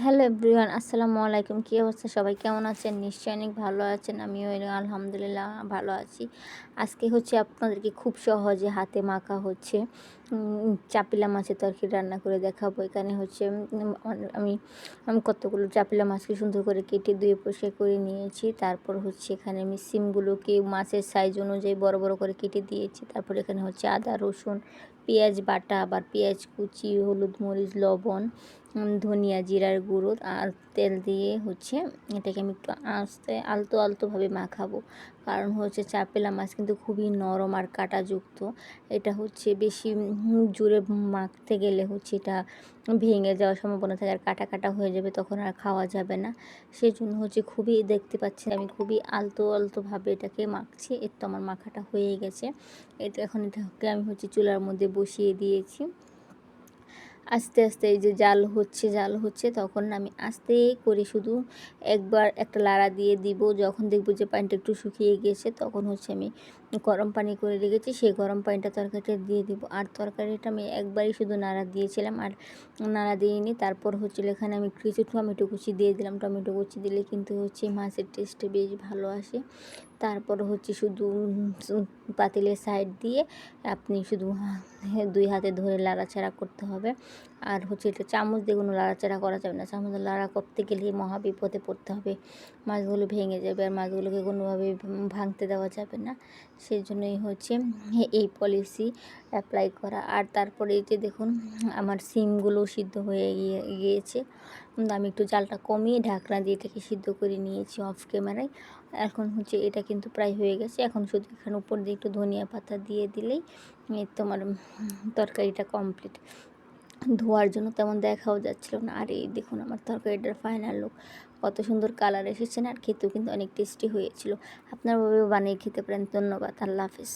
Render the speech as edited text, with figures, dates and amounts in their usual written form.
Hello everyone, আসসালামু আলাইকুম। কী অবস্থা, সবাই কেমন আছেন? নিশ্চয়ই অনেক ভালো আছেন। আমিও আলহামদুলিল্লাহ ভালো আছি। আজকে আপনাদেরকে খুব সহজে হাতে মাখা চাপিলা মাছের তরকারি রান্না করে দেখাবো। এখানে আমি আমি কতগুলো চাপিলা মাছকে সুন্দর করে কেটে ধুয়ে পরিষ্কার করে নিয়েছি। তারপর এখানে আমি সিমগুলোকে মাছের সাইজ অনুযায়ী বড় বড় করে কেটে দিয়েছি। তারপর এখানে আদা, রসুন, পেঁয়াজ বাটা, আবার পেঁয়াজ কুচি, হলুদ, মরিচ, লবণ, ধনিয়া, জিরার গুঁড়ো আর তেল দিয়ে এটাকে আমি একটু আলতো আলতোভাবে মাখাবো। কারণ চাপেলা মাছ কিন্তু খুবই নরম আর কাঁটাযুক্ত। এটা বেশি জোরে মাখতে গেলে এটা ভেঙে যাওয়ার সম্ভাবনা থাকে আর কাটা কাটা হয়ে যাবে, তখন আর খাওয়া যাবে না। সেই জন্য খুবই, দেখতে পাচ্ছেন আমি খুবই আলতো আলতোভাবে এটাকে মাখছি। এর তো আমার মাখাটা হয়ে গেছে। এটাকে আমি চুলার মধ্যে বসিয়ে দিয়েছি। আস্তে আস্তে এই যে জাল হচ্ছে তখন আমি আস্তে করে শুধু একবার একটা লাড়া দিয়ে দিব। যখন দেখব যে পানিটা একটু শুকিয়ে গেছে তখন আমি গরম পানি করে রেখেছি, সেই গরম পানিটা তরকারিটা দিয়ে দিব। আর তরকারিটা আমি একবারই শুধু নাড়া দিয়েছিলাম, আর নাড়া দিইনি। তারপর এখানে আমি কিছু টমেটো কুচি দিয়ে দিলাম। টমেটো কুচি দিলে কিন্তু মাছের টেস্টটা বেশ ভালো আসে। তারপর শুধু পাতিলের সাইড দিয়ে আপনি শুধু 2 হাতে ধরে লাড়াচাড়া করতে হবে। আর এটা চামচ দিয়ে কোনো লাড়াচাড়া করা যাবে না। চামচ দিয়ে লাড়া করতে গেলে মহা বিপদে পড়তে হবে। মাছগুলো ভেঙে যাবে আর মাছগুলোকে কোনোভাবে ভাঙতে দেওয়া যাবে না। সেই জন্যই এই পলিসি অ্যাপ্লাই করা। আর তারপরে এই যে দেখুন আমার সিমগুলো সিদ্ধ হয়ে গিয়েছে। আমি একটু জালটা কমিয়ে ঢাকনা দিয়ে এটাকে সিদ্ধ করে নিয়েছি অফ ক্যামেরায়। এখন এটা কিন্তু প্রায় হয়ে গেছে। এখন শুধু এখানে উপর দিয়ে একটু ধনিয়া পাতা দিয়ে দিলেই তোমার তরকারিটা কমপ্লিট। ধোয়ার জন্য তেমন দেখাও যাচ্ছিল না। আর এই দেখুন আমার তরকারিটার ফাইনাল লুক, কত সুন্দর কালার এসেছে না, আর খেতেও কিন্তু অনেক টেস্টি হয়েছিল। আপনারা বানিয়ে খেতে পারেন। ধন্যবাদ, আল্লাহ হাফেজ।